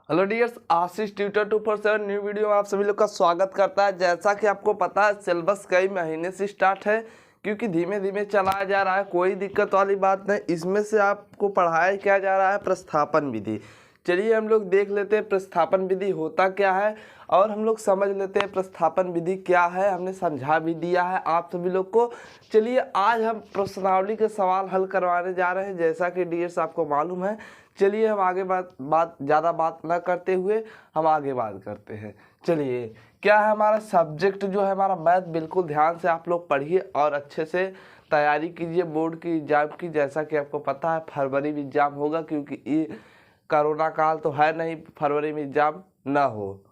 Hello dears, आशीष tutor 247 new video में आप सभी लोग का स्वागत करता है। जैसा कि आपको पता है, सिलेबस कई महीने से स्टार्ट है, क्योंकि धीमे धीमे चलाया जा रहा है। कोई दिक्कत वाली बात नहीं। इसमें से आपको पढ़ाया क्या जा रहा है, प्रतिस्थापन विधि। चलिए हम लोग देख लेते हैं प्रतिस्थापन विधि होता क्या है, और हम लोग समझ लेते हैं प्रतिस्थापन विधि क्या है। हमने समझा भी दिया है आप सभी लोग को। चलिए आज हम प्रश्नावली के सवाल हल करवाने जा रहे हैं, जैसा कि डियर्स आपको मालूम है। चलिए हम आगे ज़्यादा बात ना करते हुए हम आगे बात करते हैं। चलिए, क्या है हमारा सब्जेक्ट जो है हमारा मैथ। बिल्कुल ध्यान से आप लोग पढ़िए और अच्छे से तैयारी कीजिए बोर्ड की एग्ज़ाम की। जैसा कि आपको पता है फरवरी में एग्ज़ाम होगा, क्योंकि ये कोरोना काल तो है नहीं फरवरी में एग्ज़ाम ना हो।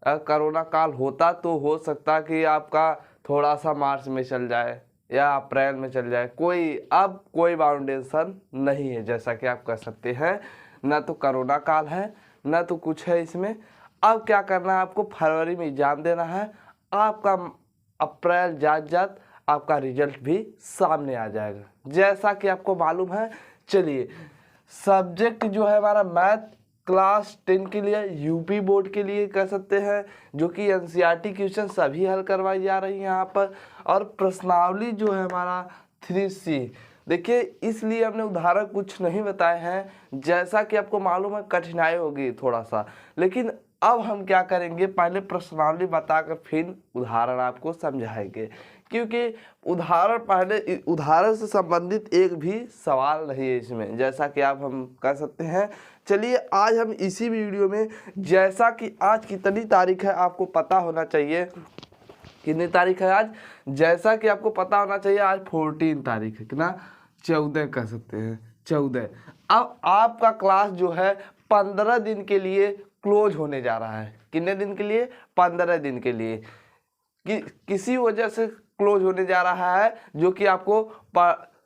अगर कोरोना काल होता तो हो सकता कि आपका थोड़ा सा मार्च में चल जाए या अप्रैल में चल जाए। अब कोई बाउंडेशन नहीं है, जैसा कि आप कह सकते हैं। ना तो कोरोना काल है, ना तो कुछ है इसमें। अब क्या करना है, आपको फरवरी में एग्जाम देना है। आपका अप्रैल जात आपका रिजल्ट भी सामने आ जाएगा, जैसा कि आपको मालूम है। चलिए, सब्जेक्ट जो है हमारा मैथ क्लास 10 के लिए, यूपी बोर्ड के लिए कह सकते हैं, जो कि एनसीईआरटी क्वेश्चन सभी हल करवाई जा रही है यहाँ पर। और प्रश्नावली जो है हमारा 3C, देखिए इसलिए हमने उदाहरण कुछ नहीं बताए हैं। जैसा कि आपको मालूम है कठिनाई होगी थोड़ा सा, लेकिन अब हम क्या करेंगे, पहले प्रश्नावली बताकर फिर उदाहरण आपको समझाएंगे, क्योंकि उदाहरण से संबंधित एक भी सवाल नहीं है इसमें, जैसा कि आप हम कह सकते हैं। चलिए आज हम इसी वीडियो में, जैसा कि आज कितनी तारीख है आपको पता होना चाहिए। कितनी तारीख है आज, जैसा कि आपको पता होना चाहिए आज 14 तारीख है, कितना 14 कह सकते हैं, 14। अब आपका क्लास जो है 15 दिन के लिए क्लोज होने जा रहा है। कितने दिन के लिए, 15 दिन के लिए। किसी वजह से क्लोज होने जा रहा है, जो कि आपको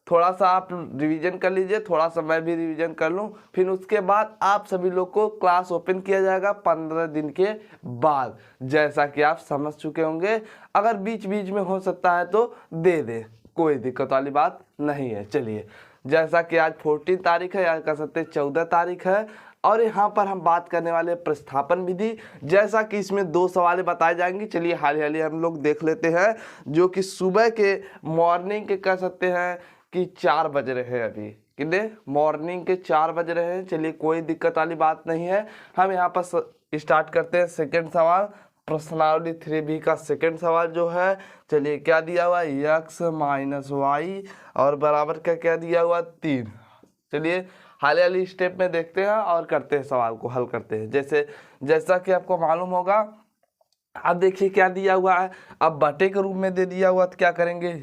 थोड़ा सा आप रिवीजन कर लीजिए, थोड़ा सा मैं भी रिवीजन कर लूँ। फिर उसके बाद आप सभी लोग को क्लास ओपन किया जाएगा 15 दिन के बाद, जैसा कि आप समझ चुके होंगे। अगर बीच बीच में हो सकता है तो दे दे, कोई दिक्कत वाली बात नहीं है। चलिए, जैसा कि आज 14 तारीख है, या कह सकते 14 तारीख है, और यहाँ पर हम बात करने वाले प्रतिस्थापन विधि। जैसा कि इसमें 2 सवाल बताए जाएंगे। चलिए हाल हाल हम लोग देख लेते हैं, जो कि सुबह के मॉर्निंग के कह सकते हैं कि 4 बज रहे हैं। अभी कितने, मॉर्निंग के 4 बज रहे हैं। चलिए कोई दिक्कत वाली बात नहीं है। हम यहाँ पर स्टार्ट करते हैं सेकेंड सवाल, प्रश्नावली 3B का सेकेंड सवाल जो है। चलिए क्या दिया हुआ है, x - y और बराबर क्या क्या दिया हुआ, 3। चलिए हाल हाली स्टेप में देखते हैं और करते हैं, सवाल को हल करते हैं। जैसा कि आपको मालूम होगा, अब देखिए क्या दिया हुआ है। अब बटे के रूप में दे दिया हुआ, तो क्या करेंगे,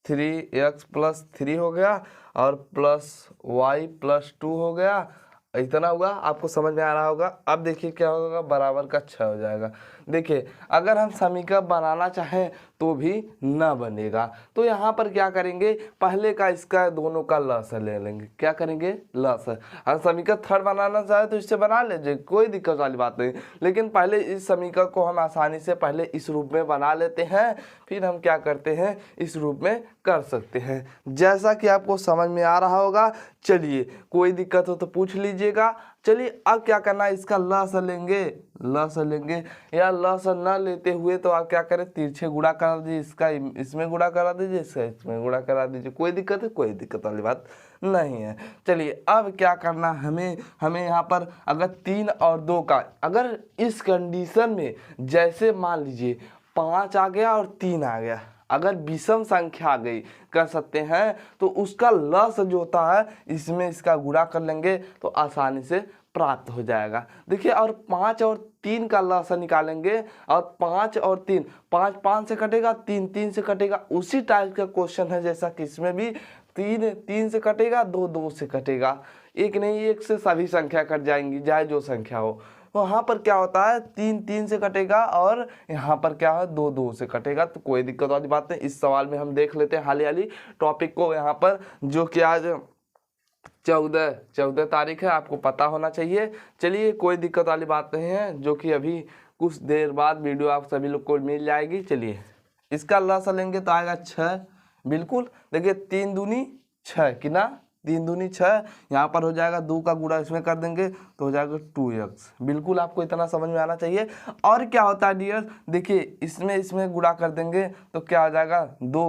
x+3 हो गया और +y+2 हो गया। इतना हुआ, आपको समझ में आ रहा होगा। अब देखिए क्या होगा, बराबर का 6 हो जाएगा। देखिए अगर हम समीकरण बनाना चाहें तो भी न बनेगा, तो यहाँ पर क्या करेंगे, पहले का इसका दोनों का लसाअ ले लेंगे। क्या करेंगे, लसाअ। अगर समीकरण थर्ड बनाना चाहे तो इससे बना लीजिए, कोई दिक्कत वाली बात नहीं। लेकिन पहले इस समीकरण को हम आसानी से पहले इस रूप में बना लेते हैं, फिर हम क्या करते हैं, इस रूप में कर सकते हैं, जैसा कि आपको समझ में आ रहा होगा। चलिए कोई दिक्कत हो तो पूछ लीजिएगा। चलिए अब क्या करना है, इसका लसाअ लेंगे, या लसाअ न लेते हुए तो आप क्या करें, तिरछे गुणा करा दीजिए। इसका इसमें गुणा करा दीजिए, इसका इसमें गुणा करा दीजिए। कोई दिक्कत है, कोई दिक्कत वाली बात नहीं है। चलिए अब क्या करना, हमें यहाँ पर अगर 3 और 2 का, अगर इस कंडीशन में जैसे मान लीजिए 5 आ गया और 3 आ गया, अगर विषम संख्या आ गई कर सकते हैं, तो उसका लसाअ जो होता है इसमें इसका गुणा कर लेंगे तो आसानी से प्राप्त हो जाएगा। देखिए, और 5 और 3 का लसाअ निकालेंगे, और 5 और 3, 5 5 से कटेगा, 3 3 से कटेगा। उसी टाइप का क्वेश्चन है, जैसा कि इसमें भी 3 3 से कटेगा, 2 2 से कटेगा। एक नहीं, एक से सभी संख्या कट जाएंगी, चाहे जो संख्या हो। वहाँ पर क्या होता है, 3 3 से कटेगा, और यहाँ पर क्या है, 2 2 से कटेगा। तो कोई दिक्कत वाली बात नहीं। इस सवाल में हम देख लेते हैं हाली टॉपिक को यहाँ पर, जो कि आज 14 तारीख है, आपको पता होना चाहिए। चलिए कोई दिक्कत वाली बात नहीं है, जो कि अभी कुछ देर बाद वीडियो आप सभी लोग को मिल जाएगी। चलिए इसका लसाअ लेंगे तो आएगा 6, बिल्कुल। देखिए 3 दूनी 6, कितना 3 दूनी 6, यहाँ पर हो जाएगा 2 का गुणा इसमें कर देंगे तो हो जाएगा 2x। बिल्कुल आपको इतना समझ में आना चाहिए। और क्या होता है डियर, देखिए इसमें गुणा कर देंगे तो क्या हो जाएगा 2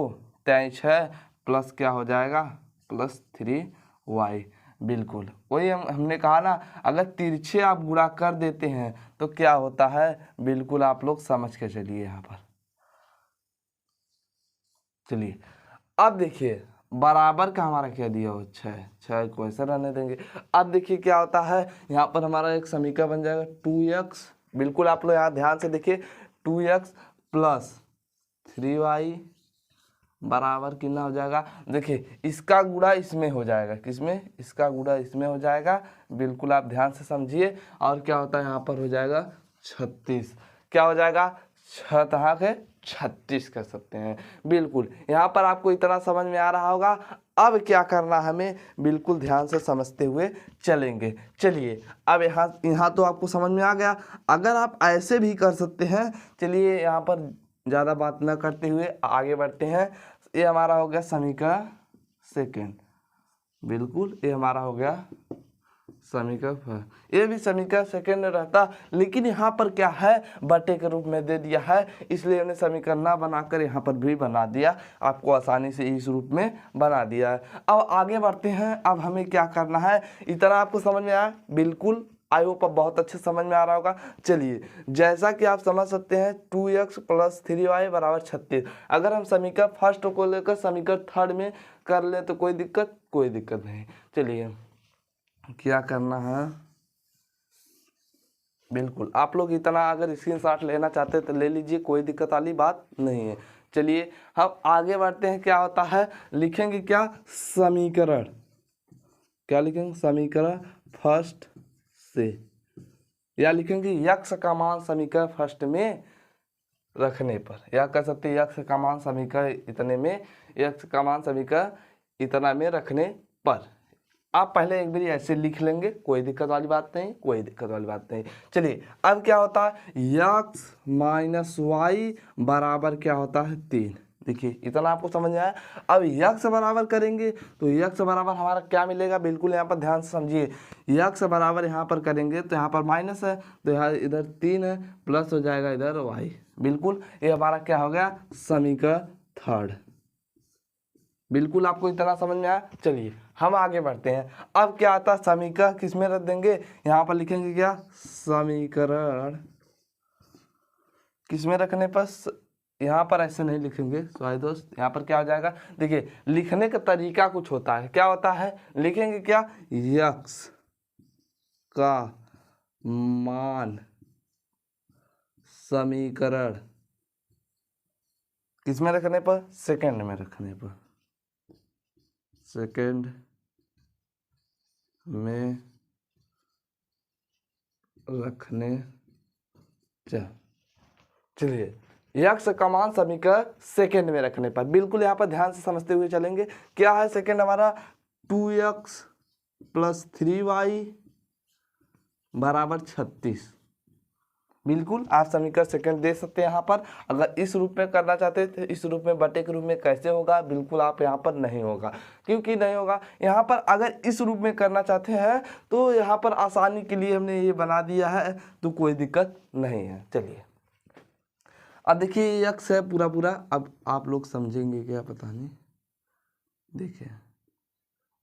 3 6 प्लस क्या हो जाएगा प्लस 3y। बिल्कुल वही हमने कहा ना, अगर तिरछे आप गुणा कर देते हैं तो क्या होता है, बिल्कुल आप लोग समझ के चलिए यहाँ पर। चलिए अब देखिए बराबर का हमारा क्या दिया हो 6 को ऐसा रहने देंगे। अब देखिए क्या होता है, यहाँ पर हमारा एक समीकरण बन जाएगा 2x। बिल्कुल आप लोग यहाँ ध्यान से देखिए 2x प्लस 3y बराबर कितना हो जाएगा, देखिए इसका गुणा इसमें हो जाएगा, किसमें, इसका गुणा इसमें हो जाएगा। बिल्कुल आप ध्यान से समझिए। और क्या होता है यहाँ पर हो जाएगा 36, क्या हो जाएगा 36 कर सकते हैं। बिल्कुल यहाँ पर आपको इतना समझ में आ रहा होगा। अब क्या करना हमें, बिल्कुल ध्यान से समझते हुए चलेंगे। चलिए अब यहाँ तो आपको समझ में आ गया। अगर आप ऐसे भी कर सकते हैं, चलिए यहाँ पर ज़्यादा बात न करते हुए आगे बढ़ते हैं। ये हमारा हो गया समीकरण सेकेंड। बिल्कुल ये हमारा हो गया समीकरण, ये भी समीकरण सेकेंड रहता, लेकिन यहाँ पर क्या है बटे के रूप में दे दिया है, इसलिए हमने समीकरण ना बनाकर यहाँ पर भी बना दिया, आपको आसानी से इस रूप में बना दिया है। अब आगे बढ़ते हैं। अब हमें क्या करना है, इतना आपको समझ में आया, बिल्कुल आई होप अब बहुत अच्छे समझ में आ रहा होगा। चलिए जैसा कि आप समझ सकते हैं 2x प्लस 3y बराबर 36। अगर हम समीकरण फर्स्ट को लेकर समीकरण थर्ड में कर ले तो कोई दिक्कत नहीं। चलिए क्या करना है, बिल्कुल आप लोग इतना अगर स्क्रीनशॉट लेना चाहते हैं तो ले लीजिए, कोई दिक्कत वाली बात नहीं है। चलिए हम आगे बढ़ते हैं। क्या होता है, लिखेंगे क्या समीकरण, क्या लिखेंगे समीकरण फर्स्ट से, या लिखेंगे यक्स का मान समीकरण फर्स्ट में रखने पर, या कह सकते हैं यक्स का मान समीकरण इतने में, यक्स का मान समीकरण इतना में रखने पर। आप पहले एक बार ऐसे लिख लेंगे, कोई दिक्कत वाली बात नहीं। चलिए अब क्या होता है, यक्स माइनस वाई बराबर क्या होता है 3। देखिए इतना आपको समझ में आया। अब यक्स बराबर करेंगे तो यक्स बराबर हमारा क्या मिलेगा, बिल्कुल यहाँ पर ध्यान से समझिए। यक्स बराबर यहाँ पर करेंगे तो यहाँ पर माइनस है तो यहाँ इधर 3 है, प्लस हो जाएगा इधर वाई। बिल्कुल ये हमारा क्या हो गया समीकरण थर्ड। बिल्कुल आपको इतना समझ में आया। चलिए हम आगे बढ़ते हैं। अब क्या आता है, समीकरण किस में रख देंगे, यहाँ पर लिखेंगे क्या समीकरण किस में रखने पर, यहाँ पर ऐसे नहीं लिखेंगे सॉरी दोस्त, यहाँ पर क्या हो जाएगा, देखिए लिखने का तरीका कुछ होता है। क्या होता है, लिखेंगे क्या यक्स का मान समीकरण किस में रखने पर, सेकंड में रखने पर, सेकंड में रखने चलिए यक्स का मान समीकरण सेकंड में रखने पर। बिल्कुल यहाँ पर ध्यान से समझते हुए चलेंगे। क्या है सेकंड हमारा 2x प्लस 3y बराबर 36। बिल्कुल आप समीकरण सेकंड दे सकते हैं यहाँ पर। अगर इस रूप में करना चाहते थे, इस रूप में बटे के रूप में कैसे होगा, बिल्कुल आप यहाँ पर नहीं होगा। क्योंकि नहीं होगा यहाँ पर, अगर इस रूप में करना चाहते हैं तो यहाँ पर आसानी के लिए हमने ये बना दिया है, तो कोई दिक्कत नहीं है। चलिए अब देखिए यक्स है पूरा, अब आप लोग समझेंगे क्या पता नहीं। देखिए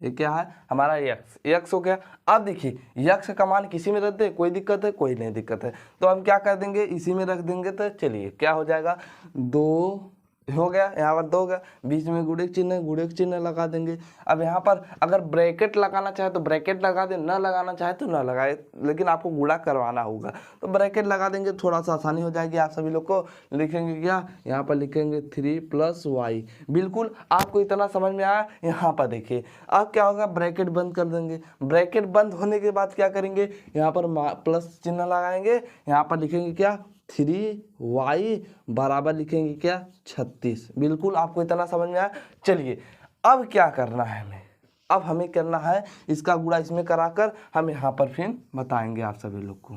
ये क्या है हमारा यक्स हो गया। अब देखिए यक्स का मान किसी में रख दे, कोई दिक्कत है, कोई नहीं दिक्कत है, तो हम क्या कर देंगे इसी में रख देंगे। तो चलिए क्या हो जाएगा 2 हो गया, यहाँ पर 2 हो गया, बीच में गुणे का चिन्ह लगा देंगे। अब यहाँ पर अगर ब्रैकेट लगाना चाहे तो ब्रैकेट लगा दे, न लगाना चाहे तो न लगाए, लेकिन आपको गुणा करवाना होगा तो ब्रैकेट लगा देंगे, थोड़ा सा आसानी हो जाएगी आप सभी लोग को। लिखेंगे क्या, यहाँ पर लिखेंगे 3 प्लस वाई। बिल्कुल आपको इतना समझ में आया। यहाँ पर देखिए अब क्या होगा, ब्रैकेट बंद कर देंगे। ब्रैकेट बंद होने के बाद क्या करेंगे, यहाँ पर प्लस चिन्ह लगाएंगे, यहाँ पर लिखेंगे क्या 3y बराबर लिखेंगे क्या 36। बिल्कुल आपको इतना समझ में आया। चलिए अब क्या करना है हमें, अब हमें करना है इसका गुणा इसमें कराकर हम यहाँ पर फिर बताएंगे आप सभी लोग को।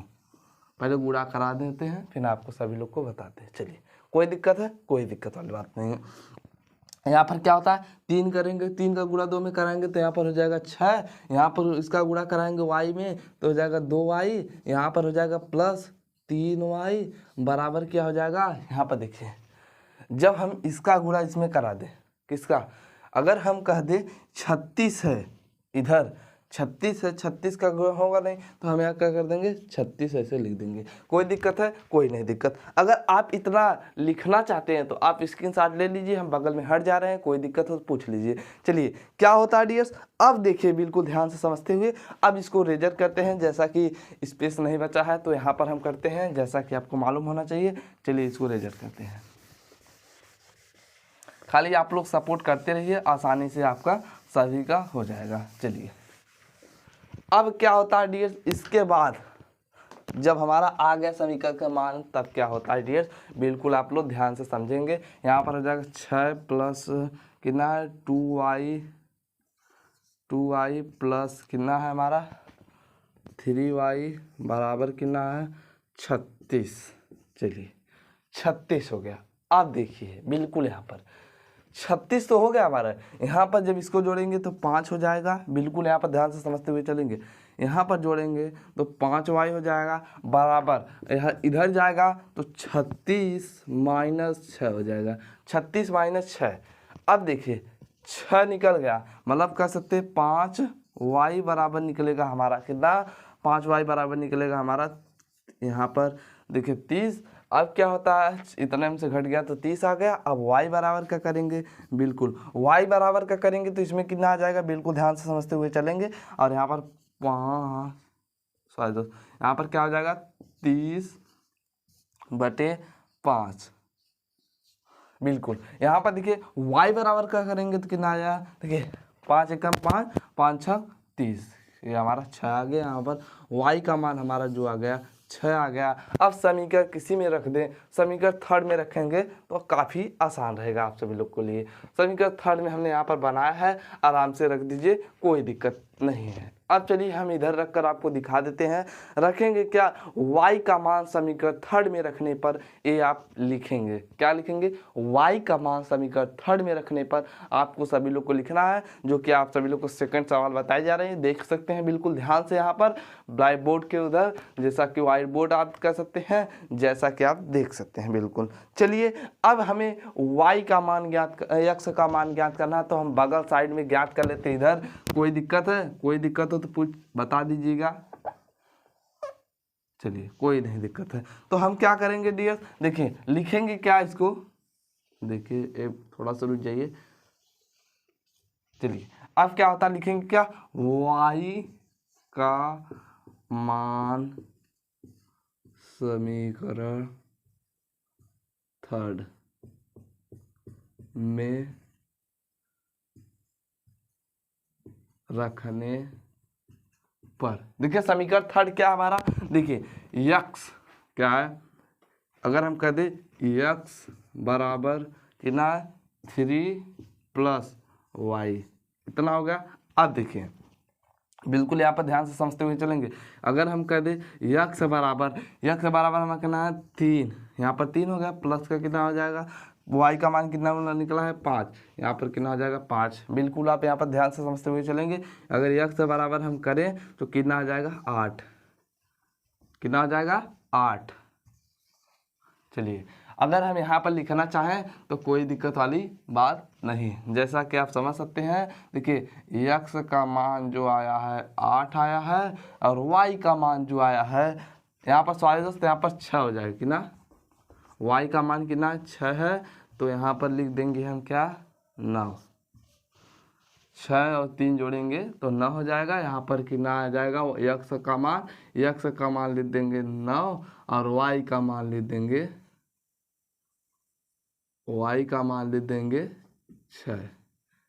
पहले गुणा करा देते हैं फिर आपको सभी लोग को बताते हैं। चलिए कोई दिक्कत है, कोई दिक्कत वाली बात नहीं है। यहाँ पर क्या होता है, 3 करेंगे, 3 का गुणा 2 में कराएंगे तो यहाँ पर हो जाएगा 6। यहाँ पर इसका गुणा कराएंगे y में तो हो जाएगा 2y। यहाँ पर हो जाएगा प्लस 3y बराबर क्या हो जाएगा, यहाँ पर देखिए जब हम इसका गुणा इसमें करा दें, किसका, अगर हम कह दें 36 है, इधर 36 है, 36 का गुणा होगा नहीं तो हम यहाँ क्या कर देंगे 36 ऐसे लिख देंगे। कोई दिक्कत है, कोई नहीं दिक्कत। अगर आप इतना लिखना चाहते हैं तो आप स्क्रीनशॉट ले लीजिए, हम बगल में हट जा रहे हैं, कोई दिक्कत हो तो पूछ लीजिए। चलिए क्या होता है डियर्स, अब देखिए बिल्कुल ध्यान से समझते हुए अब इसको रेजर करते हैं। जैसा कि स्पेस नहीं बचा है तो यहाँ पर हम करते हैं जैसा कि आपको मालूम होना चाहिए। चलिए इसको रेजर करते हैं, खाली आप लोग सपोर्ट करते रहिए, आसानी से आपका सभी का हो जाएगा। चलिए अब क्या होता है डियर्स, इसके बाद जब हमारा आ गया समीकरण का मान तब क्या होता है डियर्स, बिल्कुल आप लोग ध्यान से समझेंगे। यहाँ पर हो जाएगा 6 प्लस कितना है 2y प्लस कितना है हमारा 3y बराबर कितना है 36। चलिए 36 हो गया। अब देखिए बिल्कुल यहाँ पर 36 तो हो गया हमारा। यहाँ पर जब इसको जोड़ेंगे तो 5 हो जाएगा, बिल्कुल यहाँ पर ध्यान से समझते हुए चलेंगे। यहाँ पर जोड़ेंगे तो 5y हो जाएगा बराबर, यहाँ इधर जाएगा तो 36 माइनस 6 हो जाएगा, 36 माइनस 6। अब देखिए 6 निकल गया, मतलब कह सकते हैं 5y बराबर निकलेगा हमारा कितना, 5y बराबर निकलेगा हमारा यहाँ पर देखिए 30। अब क्या होता है, इतने में से घट गया तो 30 आ गया। अब y बराबर का करेंगे, बिल्कुल y बराबर का करेंगे तो इसमें कितना आ जाएगा, बिल्कुल ध्यान से समझते हुए चलेंगे। और यहाँ पर 5 यहाँ पर क्या हो जाएगा 30/5। बिल्कुल यहाँ पर देखिए y बराबर का करेंगे तो कितना आ जाएगा, देखिए 5 एकम 5, 5 6 30, ये हमारा 6 आ गया। यहाँ पर y का मान हमारा जो आ गया 6 आ गया। अब समीकरण किसी में रख दें, समीकरण थर्ड में रखेंगे तो काफ़ी आसान रहेगा आप सभी लोग के लिए। समीकरण थर्ड में हमने यहाँ पर बनाया है, आराम से रख दीजिए, कोई दिक्कत नहीं है। अब चलिए हम इधर रखकर आपको दिखा देते हैं। रखेंगे क्या, y का मान समीकरण थर्ड में रखने पर ये आप लिखेंगे, क्या लिखेंगे, y का मान समीकरण थर्ड में रखने पर आपको सभी लोग को लिखना है, जो कि आप सभी लोग को सेकंड सवाल बताए जा रहे हैं, देख सकते हैं बिल्कुल ध्यान से यहाँ पर ब्लैक बोर्ड के उधर, जैसा कि व्हाइट बोर्ड आप कर सकते हैं, जैसा कि आप देख सकते हैं बिल्कुल। चलिए अब हमें y का मान ज्ञात, x का मान ज्ञात करना है तो हम बगल साइड में ज्ञात कर लेते हैं इधर। कोई दिक्कत है, कोई दिक्कत हो तो पूछ बता दीजिएगा। चलिए कोई नहीं दिक्कत है तो हम क्या करेंगे डियर, देखिए लिखेंगे क्या इसको, देखिए थोड़ा सा रुक जाइए। चलिए अब क्या होता है, लिखेंगे क्या, y का मान समीकरण थर्ड में रखने पर, देखिए समीकरण थर्ड क्या हमारा, देखिए x क्या है, अगर हम कह दें x बराबर कितना 3 + y, इतना हो गया। अब देखिए बिल्कुल यहाँ पर ध्यान से समझते हुए चलेंगे। अगर हम कह दें x बराबर हमें कहना है 3, यहाँ पर 3 हो गया, प्लस का कितना हो जाएगा, y का मान कितना निकला है 5, यहाँ पर कितना हो जाएगा 5। बिल्कुल आप यहाँ पर ध्यान से समझते हुए चलेंगे। अगर x बराबर हम करें तो कितना आ जाएगा 8, कितना हो जाएगा 8। चलिए अगर हम यहाँ पर लिखना चाहें तो कोई दिक्कत वाली बात नहीं, जैसा कि आप समझ सकते हैं। देखिए x का मान जो आया है 8 आया है और y का मान जो आया है यहाँ पर सॉरी दोस्त यहाँ पर 6 हो जाएगा, कितना y का मान कितना 6 है, तो यहाँ पर लिख देंगे हम क्या 9, 6 और 3 जोड़ेंगे तो 9 हो जाएगा। यहाँ पर कितना आ जाएगा, x का मान लिख देंगे 9 और y का मान लिख देंगे 6।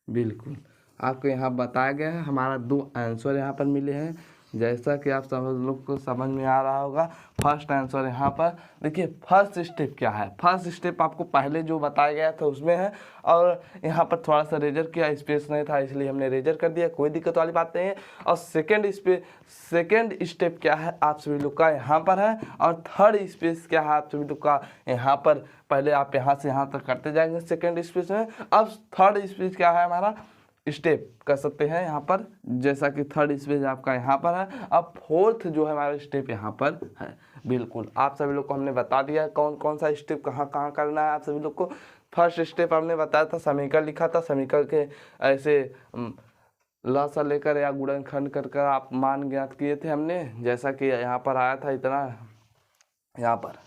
बिल्कुल आपको यहाँ बताया गया है, हमारा 2 आंसर यहाँ पर मिले हैं। जैसा कि आप सब लोग को समझ में आ रहा होगा, फर्स्ट आंसर यहाँ पर देखिए। फर्स्ट स्टेप क्या है, फर्स्ट स्टेप आपको पहले जो बताया गया था उसमें है, और यहाँ पर थोड़ा सा रेजर किया, स्पेस नहीं था इसलिए हमने रेजर कर दिया, कोई दिक्कत वाली बात नहीं है। और सेकेंड स्टेप क्या है आप सभी लोग का यहाँ पर है, और थर्ड स्पेस क्या है आप सभी लोग का यहाँ पर। पहले आप यहाँ से यहाँ तक करते जाएंगे सेकेंड स्पेस में, अब थर्ड स्पेस क्या है हमारा स्टेप कर सकते हैं यहाँ पर, जैसा कि थर्ड स्पेस आपका यहाँ पर है। अब फोर्थ जो है हमारा स्टेप यहाँ पर है। बिल्कुल आप सभी लोग को हमने बता दिया कौन कौन सा स्टेप कहाँ कहाँ करना है आप सभी लोग को। फर्स्ट स्टेप हमने बताया था, समीकरण लिखा था, समीकरण के ऐसे लसा लेकर या गुणनखंड कर कर आप मान ज्ञात किए थे हमने, जैसा कि यहाँ पर आया था इतना, यहाँ पर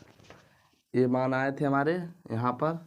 ये मान आए थे हमारे यहाँ पर,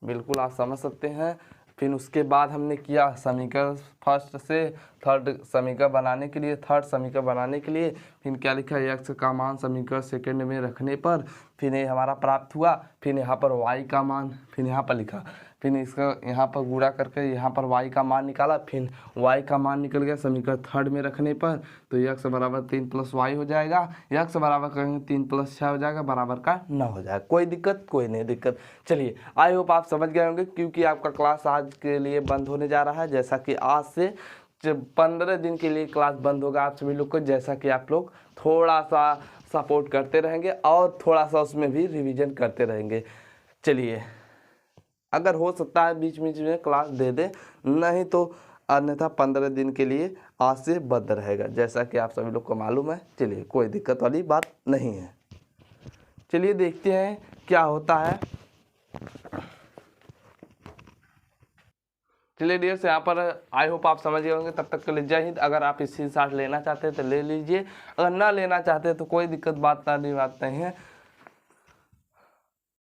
बिल्कुल आप समझ सकते हैं। फिर उसके बाद हमने किया समीकरण फर्स्ट से थर्ड समीकरण बनाने के लिए, थर्ड समीकरण बनाने के लिए फिर क्या लिखा, एक्स का मान समीकरण सेकंड में रखने पर फिर ये हमारा प्राप्त हुआ। फिर यहाँ पर वाई का मान फिर यहाँ पर लिखा, फिर इसका यहाँ पर गुणा करके यहाँ पर y का मान निकाला, फिर y का मान निकल गया समीकरण थर्ड में रखने पर, तो x बराबर 3 + y हो जाएगा। x बराबर करेंगे 3 + 6 हो जाएगा, बराबर का 9 हो जाएगा। कोई दिक्कत, कोई नहीं दिक्कत। चलिए आई होप आप समझ गए होंगे, क्योंकि आपका क्लास आज के लिए बंद होने जा रहा है। जैसा कि आज से 15 दिन के लिए क्लास बंद होगा आप सभी लोग को, जैसा कि आप लोग थोड़ा सा सपोर्ट करते रहेंगे और थोड़ा सा उसमें भी रिविज़न करते रहेंगे। चलिए अगर हो सकता है बीच बीच में क्लास दे दे, नहीं तो अन्यथा 15 दिन के लिए आज से बंद रहेगा, जैसा कि आप सभी लोग को मालूम है। चलिए कोई दिक्कत वाली बात नहीं है। चलिए देखते हैं क्या होता है। चलिए डियर से यहाँ पर आई होप आप समझ गए होंगे। तब तक के लिए जय हिंद। अगर आप इसी साथ लेना चाहते हैं तो ले लीजिए, अगर ना लेना चाहते हैं तो कोई दिक्कत बात नहीं है।